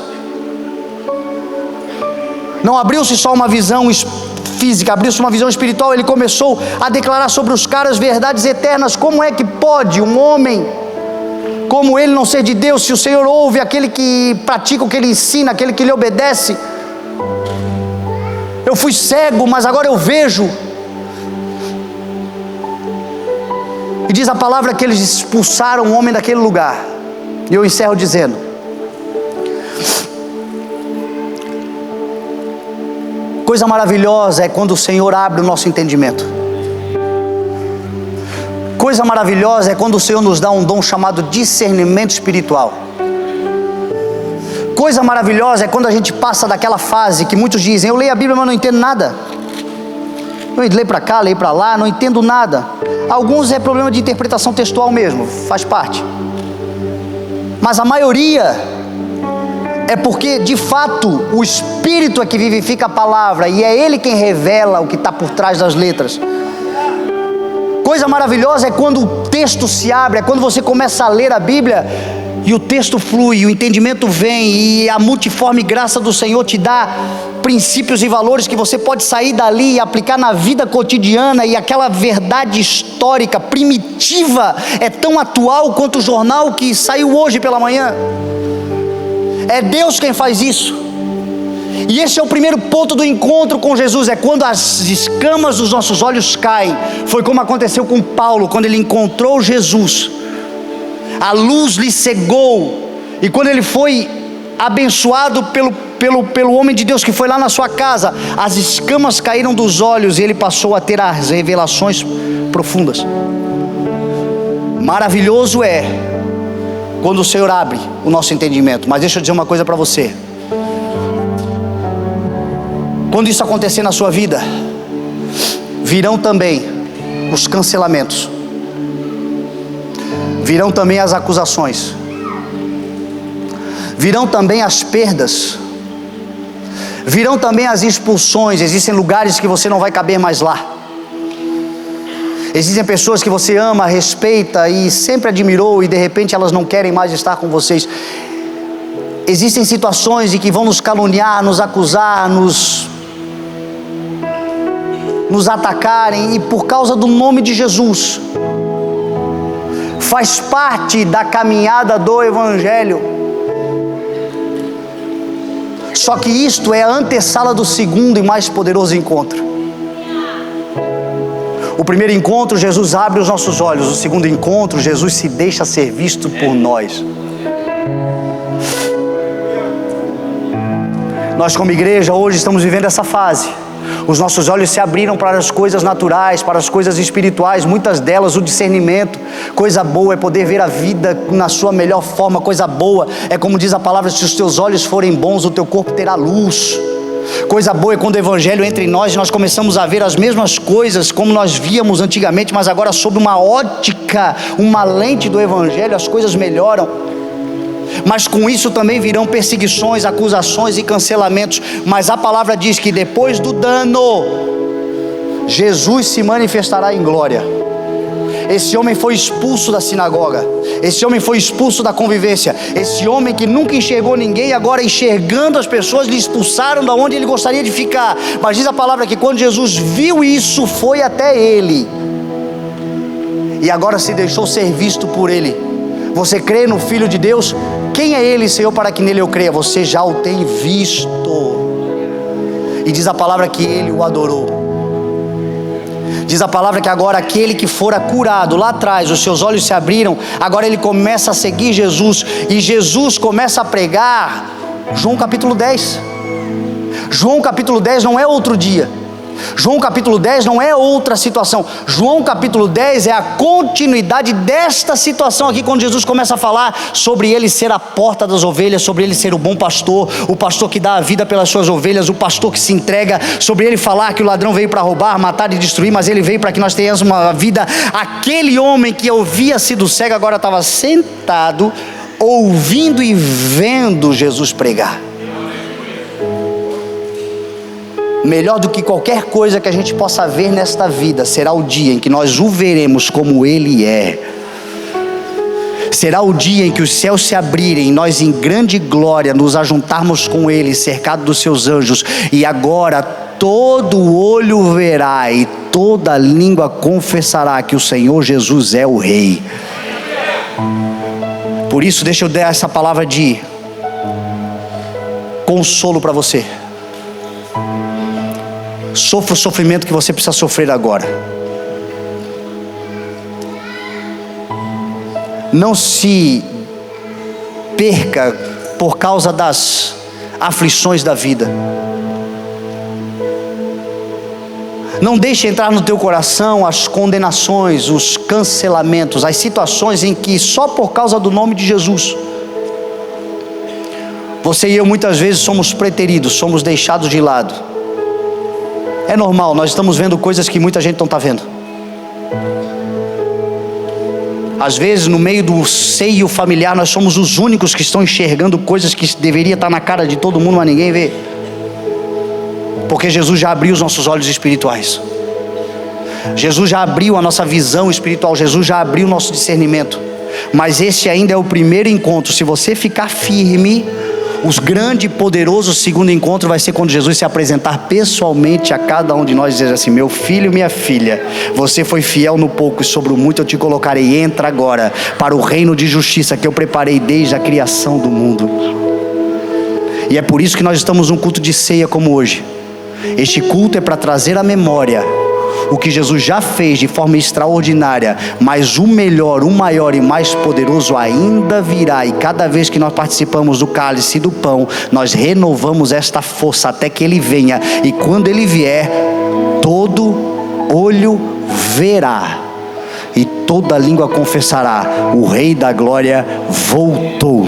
Não abriu-se só uma visão física, abriu-se uma visão espiritual. Ele começou a declarar sobre os caras verdades eternas. Como é que pode um homem como ele não ser de Deus, se o Senhor ouve aquele que pratica o que ele ensina, aquele que lhe obedece? Eu fui cego, mas agora eu vejo. E diz a palavra que eles expulsaram o homem daquele lugar. E eu encerro dizendo: coisa maravilhosa é quando o Senhor abre o nosso entendimento. Coisa maravilhosa é quando o Senhor nos dá um dom chamado discernimento espiritual. Coisa maravilhosa é quando a gente passa daquela fase que muitos dizem: eu leio a Bíblia, mas não entendo nada. Eu leio para cá, leio para lá, não entendo nada. Alguns é problema de interpretação textual mesmo, faz parte. Mas a maioria é porque, de fato, o Espírito é que vivifica a palavra, e é Ele quem revela o que está por trás das letras. Coisa maravilhosa é quando o texto se abre, é quando você começa a ler a Bíblia e o texto flui, o entendimento vem, e a multiforme graça do Senhor te dá princípios e valores que você pode sair dali e aplicar na vida cotidiana, e aquela verdade histórica, primitiva, é tão atual quanto o jornal que saiu hoje pela manhã. É Deus quem faz isso. E esse é o primeiro ponto do encontro com Jesus, é quando as escamas dos nossos olhos caem. Foi como aconteceu com Paulo, quando ele encontrou Jesus, a luz lhe cegou, e quando ele foi abençoado pelo homem de Deus que foi lá na sua casa, as escamas caíram dos olhos e ele passou a ter as revelações profundas. Maravilhoso é quando o Senhor abre o nosso entendimento. Mas deixa eu dizer uma coisa para você: quando isso acontecer na sua vida, virão também os cancelamentos, virão também as acusações, virão também as perdas, virão também as expulsões. Existem lugares que você não vai caber mais lá. Existem pessoas que você ama, respeita e sempre admirou, e de repente elas não querem mais estar com vocês. Existem situações em que vão nos caluniar, nos acusar, nos atacarem, e por causa do nome de Jesus, faz parte da caminhada do Evangelho. Só que isto é a antessala do segundo e mais poderoso encontro. O primeiro encontro, Jesus abre os nossos olhos. O segundo encontro, Jesus se deixa ser visto por nós. Nós, como igreja, hoje estamos vivendo essa fase. Os nossos olhos se abriram para as coisas naturais, para as coisas espirituais, muitas delas o discernimento. Coisa boa é poder ver a vida na sua melhor forma. Coisa boa é, como diz a palavra, se os teus olhos forem bons, o teu corpo terá luz. Coisa boa é quando o Evangelho entra em nós e nós começamos a ver as mesmas coisas como nós víamos antigamente, mas agora sob uma ótica, uma lente do Evangelho, as coisas melhoram. Mas com isso também virão perseguições, acusações e cancelamentos. Mas a palavra diz que depois do dano, Jesus se manifestará em glória. Esse homem foi expulso da sinagoga, esse homem foi expulso da convivência, esse homem que nunca enxergou ninguém, agora enxergando as pessoas, lhe expulsaram da onde ele gostaria de ficar. Mas diz a palavra que quando Jesus viu isso, foi até ele, e agora se deixou ser visto por ele. Você crê no Filho de Deus? quem é ele, Senhor, para que nele eu creia? Você já o tem visto. E diz a palavra que ele o adorou. Diz a palavra que agora aquele que fora curado lá atrás, os seus olhos se abriram, agora ele começa a seguir Jesus, e Jesus começa a pregar João capítulo 10. João capítulo 10 não é outro dia. João capítulo 10 não é outra situação. João capítulo 10 é a continuidade desta situação aqui, quando Jesus começa a falar sobre ele ser a porta das ovelhas, sobre ele ser o bom pastor, o pastor que dá a vida pelas suas ovelhas, o pastor que se entrega, sobre ele falar que o ladrão veio para roubar, matar e destruir, mas ele veio para que nós tenhamos uma vida. Aquele homem que havia sido cego agora estava sentado, ouvindo e vendo Jesus pregar. Melhor do que qualquer coisa que a gente possa ver nesta vida, será o dia em que nós o veremos como Ele é. Será o dia em que os céus se abrirem, nós em grande glória nos ajuntarmos com Ele, cercado dos seus anjos, e agora todo olho verá e toda língua confessará que o Senhor Jesus é o Rei. Por isso, deixa eu dar essa palavra de consolo para você. Sofra o sofrimento que você precisa sofrer agora. Não se perca por causa das aflições da vida. Não deixe entrar no teu coração as condenações, os cancelamentos, as situações em que só por causa do nome de Jesus, você e eu muitas vezes somos preteridos, somos deixados de lado. É normal, nós estamos vendo coisas que muita gente não está vendo. Às vezes no meio do seio familiar nós somos os únicos que estão enxergando coisas que deveria estar na cara de todo mundo, mas ninguém vê. Porque Jesus já abriu os nossos olhos espirituais. Jesus já abriu a nossa visão espiritual, Jesus já abriu o nosso discernimento. Mas esse ainda é o primeiro encontro. Se você ficar firme, o grande e poderoso segundo encontro vai ser quando Jesus se apresentar pessoalmente a cada um de nós e dizer assim: meu filho, minha filha, você foi fiel no pouco e sobre o muito eu te colocarei. Entra agora para o reino de justiça que eu preparei desde a criação do mundo. E é por isso que nós estamos num culto de ceia como hoje. Este culto é para trazer à memória o que Jesus já fez de forma extraordinária, mas o melhor, o maior e mais poderoso ainda virá. E cada vez que nós participamos do cálice e do pão, nós renovamos esta força até que Ele venha. E quando Ele vier, todo olho verá e toda língua confessará: o Rei da Glória voltou.